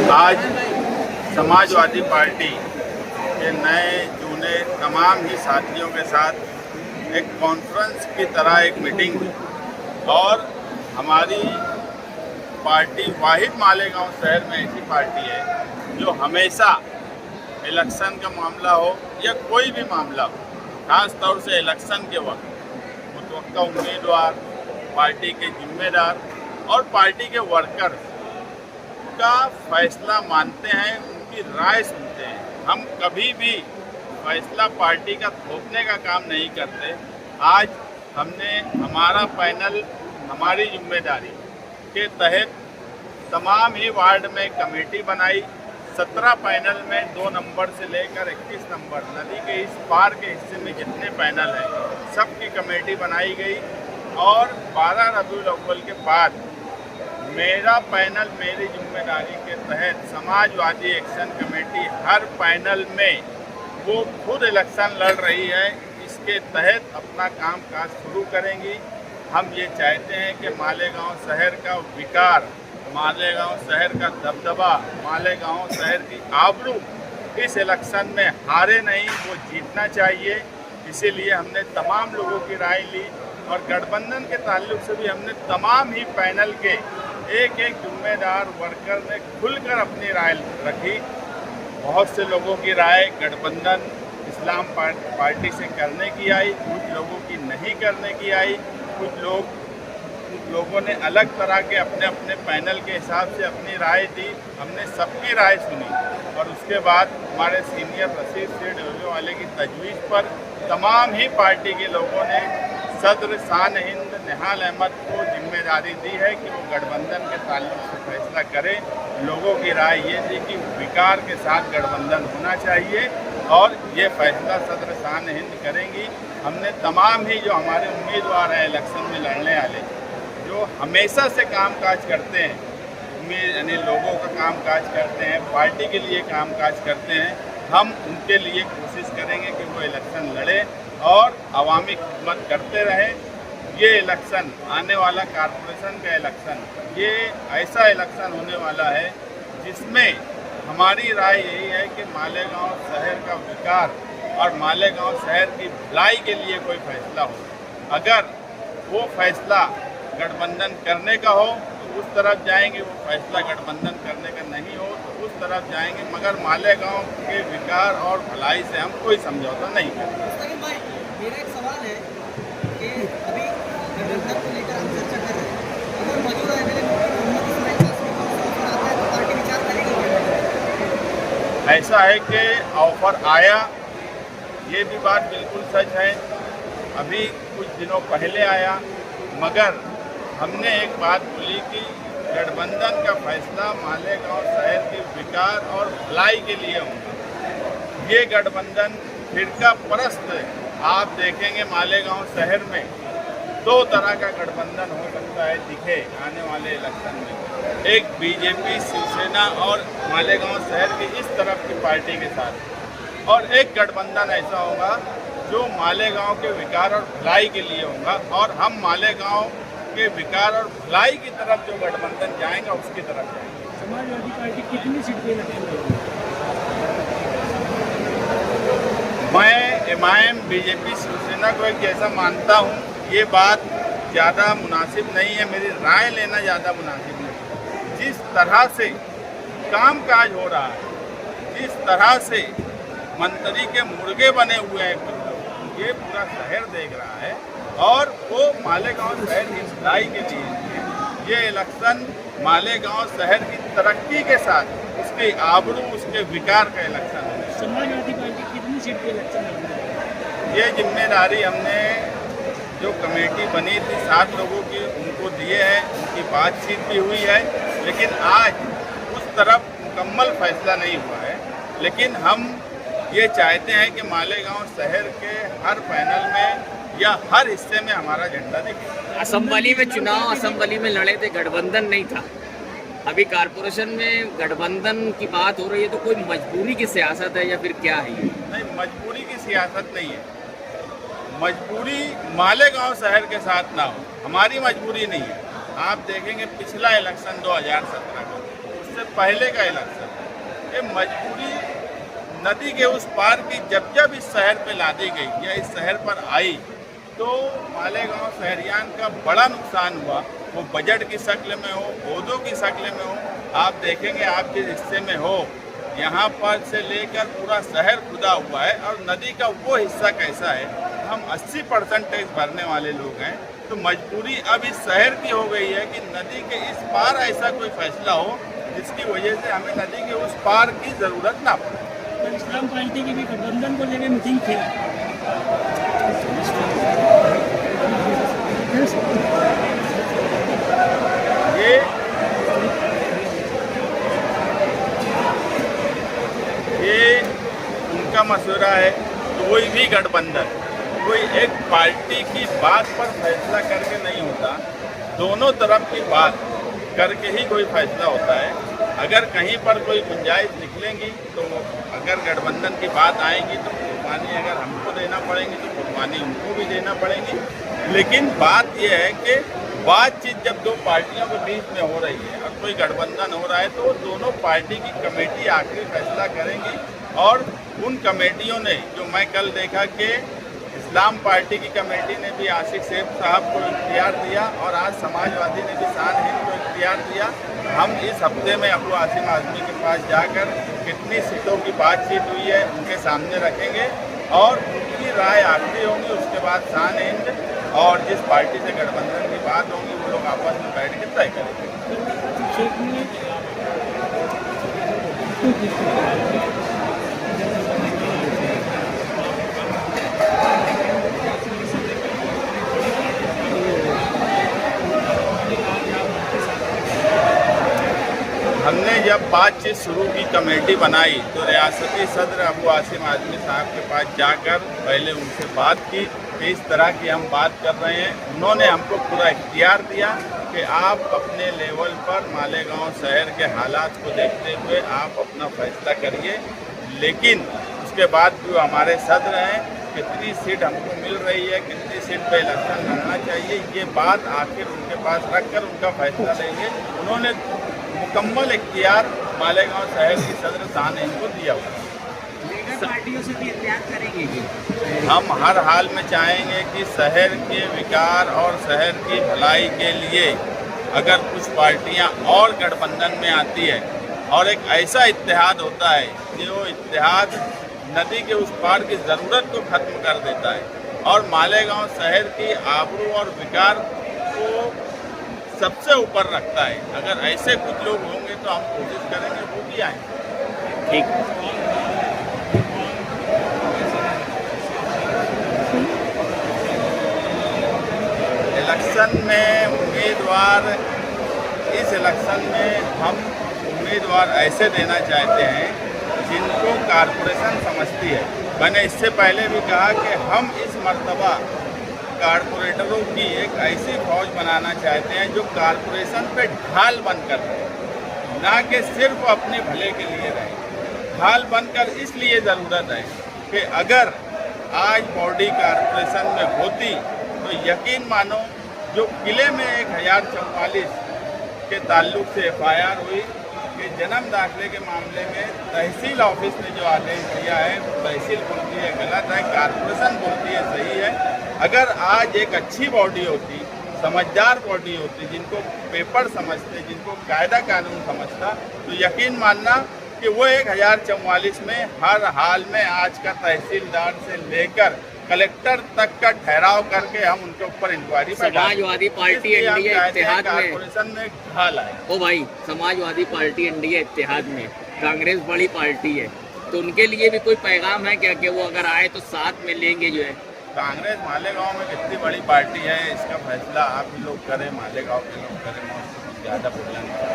आज समाजवादी पार्टी के नए चुने तमाम ही साथियों के साथ एक कॉन्फ्रेंस की तरह एक मीटिंग हुई और हमारी पार्टी वाहिद मालेगांव शहर में ऐसी पार्टी है जो हमेशा इलेक्शन का मामला हो या कोई भी मामला हो, खास तौर से इलेक्शन के वक्त मुतवक्का उम्मीदवार, पार्टी के जिम्मेदार और पार्टी के वर्कर का फैसला मानते हैं, उनकी राय सुनते हैं। हम कभी भी फैसला पार्टी का थोपने का काम नहीं करते। आज हमने हमारा पैनल हमारी जिम्मेदारी के तहत तमाम ही वार्ड में कमेटी बनाई। 17 पैनल में 2 नंबर से लेकर 21 नंबर नदी के इस पार के हिस्से में जितने पैनल हैं सबकी कमेटी बनाई गई और 12 रबीउल अव्वल के बाद मेरा पैनल मेरी जिम्मेदारी के तहत समाजवादी एक्शन कमेटी हर पैनल में वो खुद इलेक्शन लड़ रही है। इसके तहत अपना काम काज शुरू करेंगी। हम ये चाहते हैं कि मालेगांव शहर का विकार, मालेगांव शहर का दबदबा, मालेगांव शहर की आबरू इस इलेक्शन में हारे नहीं, वो जीतना चाहिए। इसीलिए हमने तमाम लोगों की राय ली और गठबंधन के ताल्लुक से भी हमने तमाम ही पैनल के एक एक जिम्मेदार वर्कर ने खुलकर अपनी राय रखी। बहुत से लोगों की राय गठबंधन इस्लाम पार्टी से करने की आई, कुछ लोगों की नहीं करने की आई, कुछ लोगों ने अलग तरह के अपने अपने पैनल के हिसाब से अपनी राय दी। हमने सबकी राय सुनी और उसके बाद हमारे सीनियर रशीद सेठ वाले की तजवीज़ पर तमाम ही पार्टी के लोगों ने सदर शान हिंद निहाल अहमद को जिम्मेदारी दी है कि वो गठबंधन के ताल्लुक से फैसला करें। लोगों की राय ये थी कि विकार के साथ गठबंधन होना चाहिए और ये फैसला सदर शान हिंद करेंगी। हमने तमाम ही जो हमारे उम्मीदवार हैं इलेक्शन में लड़ने वाले, जो हमेशा से कामकाज करते हैं, यानी लोगों का कामकाज करते हैं, पार्टी के लिए कामकाज करते हैं, हम उनके लिए कोशिश करेंगे कि वो इलेक्शन लड़े और अवामी खिदमत करते रहें। ये इलेक्शन आने वाला कॉरपोरेशन का इलेक्शन, ये ऐसा इलेक्शन होने वाला है जिसमें हमारी राय यही है कि मालेगांव शहर का विकास और मालेगांव शहर की भलाई के लिए कोई फैसला हो। अगर वो फैसला गठबंधन करने का हो तो उस तरफ जाएंगे, वो फैसला गठबंधन करने का नहीं हो तो उस तरफ जाएंगे, मगर मालेगांव के विकास और भलाई से हम कोई समझौता नहीं करेंगे। मेरा एक सवाल है कि अभी गठबंधन को लेकर हम चर्चा कर रहे हैं, अगर मौजूदा एमएलए मोहम्मद इस्माइल कासमी का ऑफर आता है तो पार्टी विचार करेगी? ऐसा है कि ऑफर आया, ये भी बात बिल्कुल सच है, अभी कुछ दिनों पहले आया, मगर हमने एक बात बोली कि गठबंधन का फैसला मालेगांव शहर के विकास और भलाई के लिए होगा। ये गठबंधन फिरका परस्त, आप देखेंगे मालेगांव शहर में 2 तरह का गठबंधन हो सकता है दिखे आने वाले इलेक्शन में, एक बीजेपी शिवसेना और मालेगांव शहर की इस तरफ की पार्टी के साथ, और एक गठबंधन ऐसा होगा जो मालेगांव के विकास और भलाई के लिए होगा। और हम मालेगांव के विकास और भलाई की तरफ जो गठबंधन जाएगा उसकी तरफ जाएंगे। समाजवादी पार्टी कितनी सीट पे लगेगी? मैं एमआईएम बीजेपी शिवसेना को एक जैसा मानता हूँ, ये बात ज़्यादा मुनासिब नहीं है, मेरी राय लेना ज़्यादा मुनासिब नहीं। जिस तरह से कामकाज हो रहा है, जिस तरह से मंत्री के मुर्गे बने हुए हैं, ये पूरा शहर देख रहा है और वो मालेगांव शहर की भलाई के लिए ये इलेक्शन मालेगांव शहर की तरक्की के साथ उसके आबरू, उसके विकार का इलेक्शन है। समाजवादी पार्टी कितनी सीट पे इलेक्शन लड़ेगी? ये जिम्मेदारी हमने जो कमेटी बनी थी 7 लोगों की, उनको दिए हैं, उनकी बातचीत भी हुई है, लेकिन आज उस तरफ मुकम्मल फैसला नहीं हुआ है। लेकिन हम ये चाहते हैं कि मालेगांव शहर के हर पैनल में या हर हिस्से में हमारा झंडा दिखे। असम्बली में चुनाव असम्बली में लड़े थे, गठबंधन नहीं था। अभी कारपोरेशन में गठबंधन की बात हो रही है, तो कोई मजबूरी की सियासत है या फिर क्या है? नहीं, मजबूरी की सियासत नहीं है। मजबूरी मालेगांव शहर के साथ ना हो, हमारी मजबूरी नहीं है। आप देखेंगे पिछला इलेक्शन 2017 का, से पहले का इलेक्शन है। ये मजबूरी नदी के उस पार की जब इस शहर पे लादी गई या इस शहर पर आई तो मालेगांव शहरियान का बड़ा नुकसान हुआ। वो बजट की शक्ल में हो, पौधों की शक्ल में हो। आप देखेंगे आप जिस हिस्से में हो, यहाँ पर से लेकर पूरा शहर खुदा हुआ है और नदी का वो हिस्सा कैसा है। हम 80% टैक्स भरने वाले लोग हैं, तो मजबूरी अब इस शहर की हो गई है कि नदी के इस पार ऐसा कोई फैसला हो जिसकी वजह से हमें नदी के उस पार की ज़रूरत ना पड़े। तो इस्लाम पार्टी की भी गठबंधन को लेकर मीटिंग थी। ये उनका मशवरा है। कोई भी गठबंधन कोई एक पार्टी की बात पर फैसला करके नहीं होता, दोनों तरफ की बात करके ही कोई फैसला होता है। अगर कहीं पर कोई गुंजाइश निकलेंगी तो अगर गठबंधन की बात आएगी तो कुर्बानी अगर हमको देना पड़ेगी तो कुर्बानी उनको भी देना पड़ेगी। लेकिन बात यह है कि बातचीत जब दो पार्टियों के बीच में हो रही है और कोई गठबंधन हो रहा है तो दोनों पार्टी की कमेटी आखिरी फैसला करेंगी। और उन कमेटियों ने जो मैं कल देखा कि इस्लाम पार्टी की कमेटी ने भी आशिक सेब साहब को इख्तियार दिया और आज समाजवादी ने भी शान हिंद को इख्तियार दिया। हम इस हफ्ते में अबू आसिम आज़मी के पास जाकर कितनी सीटों की बातचीत हुई है उनके सामने रखेंगे और उनकी राय आखिरी होंगी। उसके बाद शान हिंद और जिस पार्टी से गठबंधन की बात होगी वो लोग आपस में बैठ के तय करेंगे। हमने जब बातचीत शुरू की, कमेटी बनाई, तो रियासती सदर अबू आसिम आज़मी साहब के पास जाकर पहले उनसे बात की कि इस तरह की हम बात कर रहे हैं। उन्होंने हमको पूरा इख्तियार दिया कि आप अपने लेवल पर मालेगांव शहर के हालात को देखते हुए आप अपना फैसला करिए। लेकिन उसके बाद जो हमारे सदर हैं, कितनी सीट हमको मिल रही है, कितनी सीट पे इलेक्शन लड़ना चाहिए, ये बात आखिर उनके पास रखकर उनका फैसला लेंगे। उन्होंने मुकम्मल इख्तियार मालेगांव शहर की सदर शान हिंद को दिया हुआ। पार्टियों से भी इत्तेहाद करेंगे। हम हर हाल में चाहेंगे कि शहर के विकास और शहर की भलाई के लिए अगर कुछ पार्टियां और गठबंधन में आती है और एक ऐसा इत्तेहाद होता है जो इत्तेहाद नदी के उस पार की ज़रूरत को ख़त्म कर देता है और मालेगांव शहर की आबरू और विकास को सबसे ऊपर रखता है, अगर ऐसे कुछ लोग होंगे तो हम कोशिश करेंगे वो भी आएंगे। ठीक। इलेक्शन में उम्मीदवार, इस इलेक्शन में हम उम्मीदवार ऐसे देना चाहते हैं जिनको कारपोरेशन समझती है। मैंने इससे पहले भी कहा कि हम इस मर्तबा कारपोरेटरों की एक ऐसी फौज बनाना चाहते हैं जो कारपोरेशन पे ढाल बनकर रहे, ना कि सिर्फ अपने भले के लिए रहे। ढाल बनकर इसलिए ज़रूरत है कि अगर आज बॉडी कारपोरेशन में होती तो यकीन मानो जो किले में 1044 के ताल्लुक से FIR हुई कि जन्म दाखिले के मामले में तहसील ऑफिस ने जो आदेश दिया है तहसील बोलती है गलत है, कारपोरेशन बोलती है सही है। अगर आज एक अच्छी बॉडी होती, समझदार बॉडी होती, जिनको पेपर समझते, जिनको कायदा कानून समझता, तो यकीन मानना कि वो 1044 में हर हाल में आज का तहसीलदार से लेकर कलेक्टर तक का ठहराव करके हम उनके ऊपर इंक्वायरी। समाजवादी पार्टी एनडीए इत्तेहाद में कारपोरेशन में ढाल आए। ओ भाई, समाजवादी पार्टी एनडीए इत्तेहाद में, कांग्रेस बड़ी पार्टी है, तो उनके लिए भी कोई पैगाम है क्या कि वो अगर आए तो साथ में लेंगे? जो है कांग्रेस मालेगांव में कितनी बड़ी पार्टी है इसका फैसला आप ही लोग करें, मालेगांव के लोग करें, ज़्यादा बोलना नहीं।